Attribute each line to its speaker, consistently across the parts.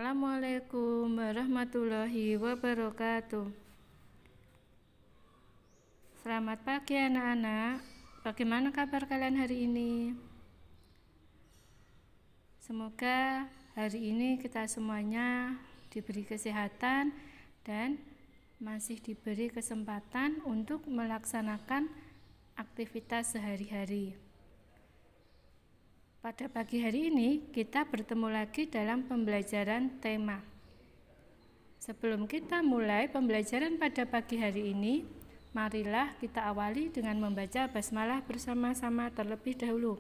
Speaker 1: Assalamualaikum warahmatullahi wabarakatuh. Selamat pagi anak-anak. Bagaimana kabar kalian hari ini? Semoga hari ini kita semuanya diberi kesehatan dan masih diberi kesempatan untuk melaksanakan aktivitas sehari-hari. Pada pagi hari ini kita bertemu lagi dalam pembelajaran tema. Sebelum kita mulai pembelajaran pada pagi hari ini, marilah kita awali dengan membaca basmalah bersama-sama terlebih dahulu.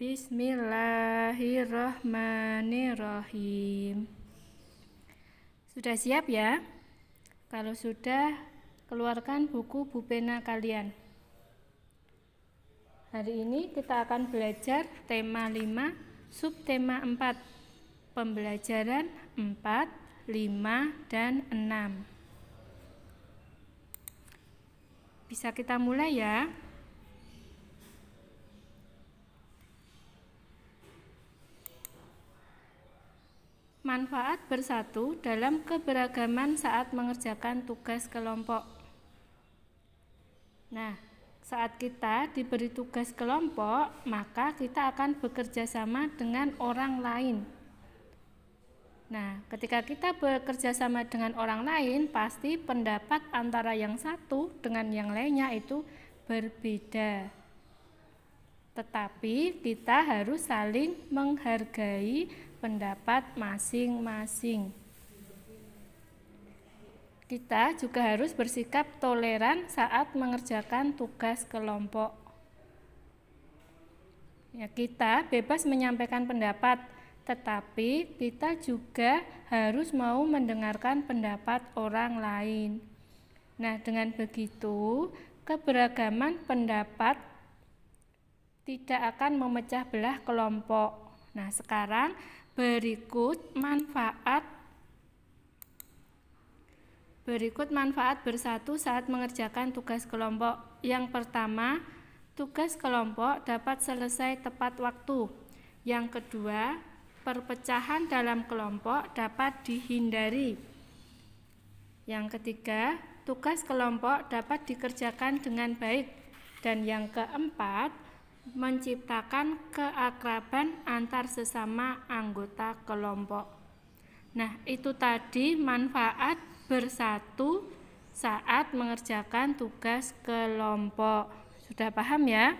Speaker 1: Bismillahirrahmanirrahim. Sudah siap ya? Kalau sudah, keluarkan buku pulpen kalian. Hari ini kita akan belajar tema 5, subtema 4, pembelajaran 4, 5, dan 6. Bisa kita mulai ya? Manfaat bersatu dalam keberagaman saat mengerjakan tugas kelompok. Nah, saat kita diberi tugas kelompok, maka kita akan bekerja sama dengan orang lain. Nah, ketika kita bekerja sama dengan orang lain, pasti pendapat antara yang satu dengan yang lainnya itu berbeda. Tetapi kita harus saling menghargai pendapat masing-masing. Kita juga harus bersikap toleran saat mengerjakan tugas kelompok. Ya, kita bebas menyampaikan pendapat, tetapi kita juga harus mau mendengarkan pendapat orang lain. Nah, dengan begitu, keberagaman pendapat tidak akan memecah belah kelompok. Nah, sekarang berikut manfaat bersatu saat mengerjakan tugas kelompok. Yang pertama, tugas kelompok dapat selesai tepat waktu. Yang kedua, perpecahan dalam kelompok dapat dihindari. Yang ketiga, tugas kelompok dapat dikerjakan dengan baik. Dan yang keempat, menciptakan keakraban antar sesama anggota kelompok. Nah, itu tadi manfaat bersatu saat mengerjakan tugas kelompok. Sudah paham ya?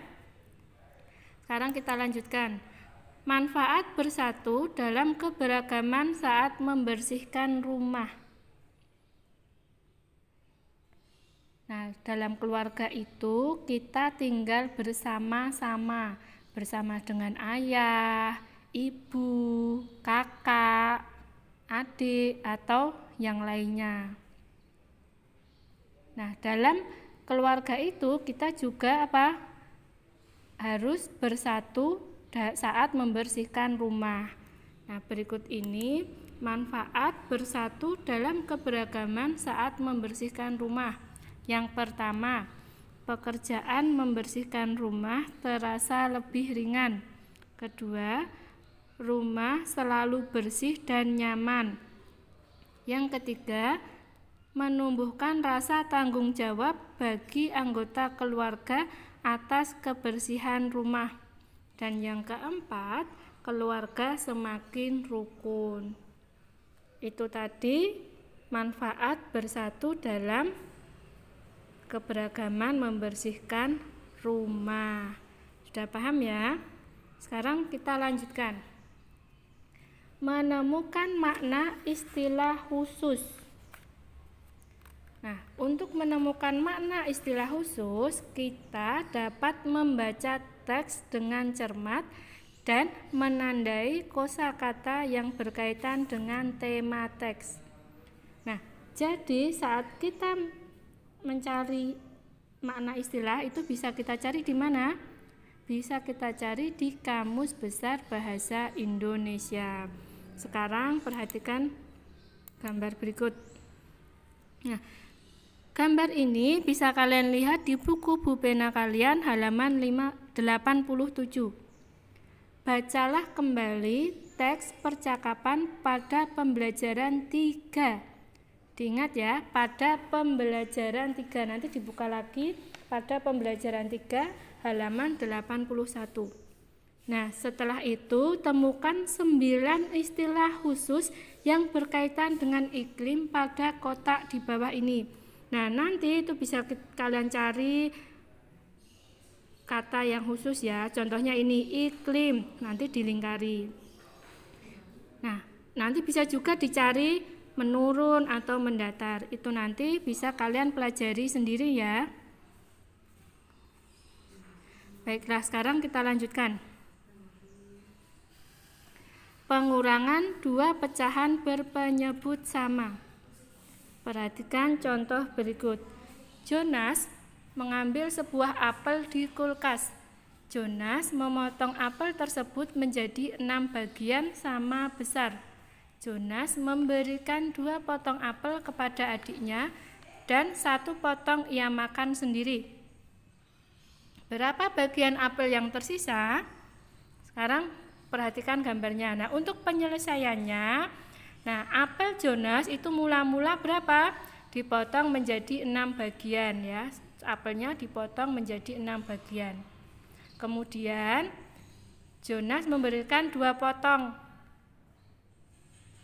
Speaker 1: Sekarang kita lanjutkan. Manfaat bersatu dalam keberagaman saat membersihkan rumah. Nah, dalam keluarga itu kita tinggal bersama-sama dengan ayah, ibu, kakak, adik, atau yang lainnya. Nah, dalam keluarga itu kita juga harus bersatu saat membersihkan rumah. Nah, berikut ini manfaat bersatu dalam keberagaman saat membersihkan rumah. Yang pertama, pekerjaan membersihkan rumah terasa lebih ringan. Kedua, rumah selalu bersih dan nyaman. Yang ketiga, menumbuhkan rasa tanggung jawab bagi anggota keluarga atas kebersihan rumah. Dan yang keempat, keluarga semakin rukun. Itu tadi manfaat bersatu dalam keberagaman membersihkan rumah. Sudah paham ya? Sekarang kita lanjutkan. Menemukan makna istilah khusus. Nah, untuk menemukan makna istilah khusus, kita dapat membaca teks dengan cermat dan menandai kosakata yang berkaitan dengan tema teks. Nah, jadi saat kita mencari makna istilah itu bisa kita cari di mana? Bisa kita cari di Kamus Besar Bahasa Indonesia. Sekarang perhatikan gambar berikut. Nah, gambar ini bisa kalian lihat di buku pulpen kalian halaman 87. Bacalah kembali teks percakapan pada pembelajaran 3. Diingat ya, pada pembelajaran 3. Nanti dibuka lagi pada pembelajaran 3 halaman 81. Nah, setelah itu temukan 9 istilah khusus yang berkaitan dengan iklim pada kotak di bawah ini. Nah, nanti itu bisa kalian cari kata yang khusus ya. Contohnya ini iklim, nanti dilingkari. Nah, nanti bisa juga dicari menurun atau mendatar. Itu nanti bisa kalian pelajari sendiri ya. Baiklah, sekarang kita lanjutkan. Pengurangan 2 pecahan berpenyebut sama. Perhatikan contoh berikut. Jonas mengambil sebuah apel di kulkas. Jonas memotong apel tersebut menjadi 6 bagian sama besar. Jonas memberikan 2 potong apel kepada adiknya dan 1 potong ia makan sendiri. Berapa bagian apel yang tersisa? Sekarang perhatikan gambarnya. Nah, untuk penyelesaiannya, apel Jonas itu mula-mula berapa? Dipotong menjadi 6 bagian ya. Apelnya dipotong menjadi 6 bagian. Kemudian Jonas memberikan 2 potong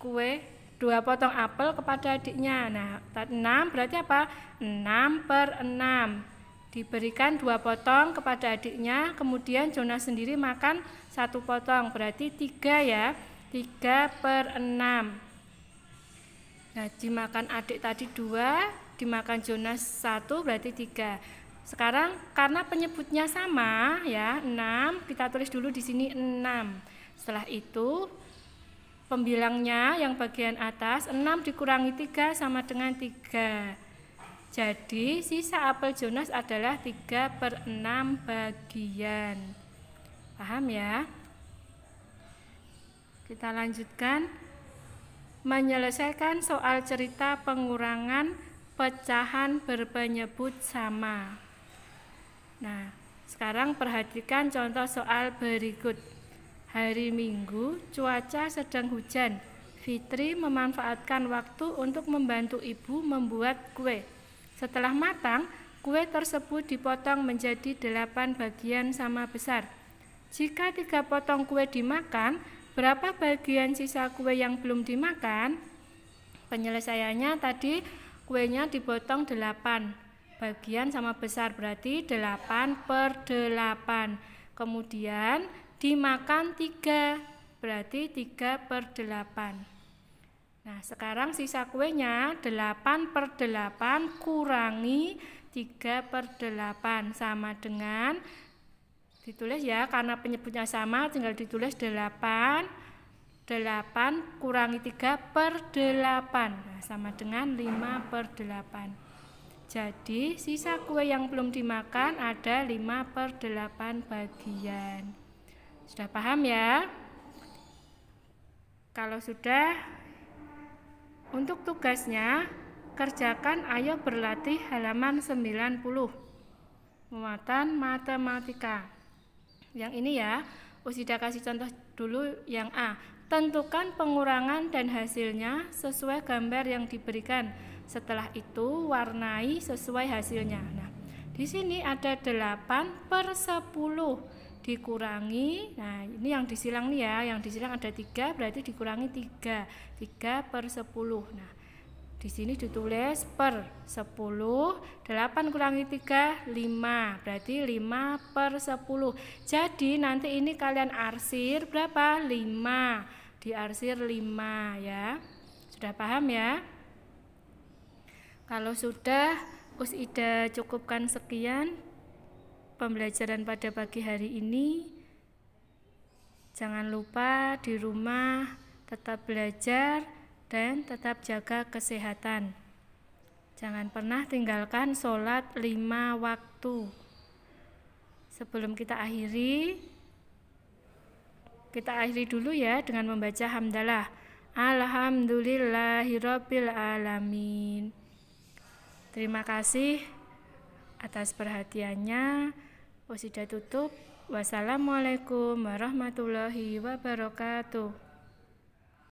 Speaker 1: kue, 2 potong apel kepada adiknya. Nah, 6 berarti apa? 6/6. Diberikan 2 potong kepada adiknya, kemudian Jonas sendiri makan 1 potong, berarti 3 ya. 3/6. Nah, dimakan adik tadi 2, dimakan Jonas 1, berarti 3. Sekarang karena penyebutnya sama ya, 6, kita tulis dulu di sini 6. Setelah itu pembilangnya yang bagian atas 6 dikurangi 3 sama dengan 3. Jadi sisa apel Jonas adalah 3/6 bagian. Paham ya? Kita lanjutkan. Menyelesaikan soal cerita pengurangan pecahan berpenyebut sama. Nah, sekarang perhatikan contoh soal berikut. Hari Minggu, cuaca sedang hujan. Fitri memanfaatkan waktu untuk membantu ibu membuat kue. Setelah matang, kue tersebut dipotong menjadi 8 bagian sama besar. Jika 3 potong kue dimakan, berapa bagian sisa kue yang belum dimakan? Penyelesaiannya tadi kuenya dipotong 8 bagian sama besar, berarti 8/8. Kemudian dimakan 3, berarti 3/8. Nah, sekarang sisa kuenya 8/8 kurangi 3/8 sama dengan, ditulis ya, karena penyebutnya sama tinggal ditulis 8 kurangi 3/8. Nah, sama dengan 5/8. Jadi sisa kue yang belum dimakan ada 5/8 bagian. Sudah paham ya? Kalau sudah, untuk tugasnya kerjakan ayo berlatih halaman 90. Muatan matematika. Yang ini ya, Usida kasih contoh dulu yang A. Tentukan pengurangan dan hasilnya sesuai gambar yang diberikan. Setelah itu warnai sesuai hasilnya. Nah, di sini ada 8/10 dikurangi. Nah, ini yang disilang nih ya, yang disilang ada 3, berarti dikurangi 3/10. Nah, di sini ditulis per 10, 8 kurangi 3, 5, berarti 5/10. Jadi nanti ini kalian arsir berapa? 5, diarsir 5 ya. Sudah paham ya? Kalau sudah, Usida cukupkan sekian pembelajaran pada pagi hari ini. Jangan lupa di rumah tetap belajar dan tetap jaga kesehatan. Jangan pernah tinggalkan sholat 5 waktu. Sebelum kita akhiri dulu ya dengan membaca hamdalah. Alhamdulillahirabbil alamin. Terima kasih atas perhatiannya. Usida tutup. Wassalamualaikum warahmatullahi wabarakatuh.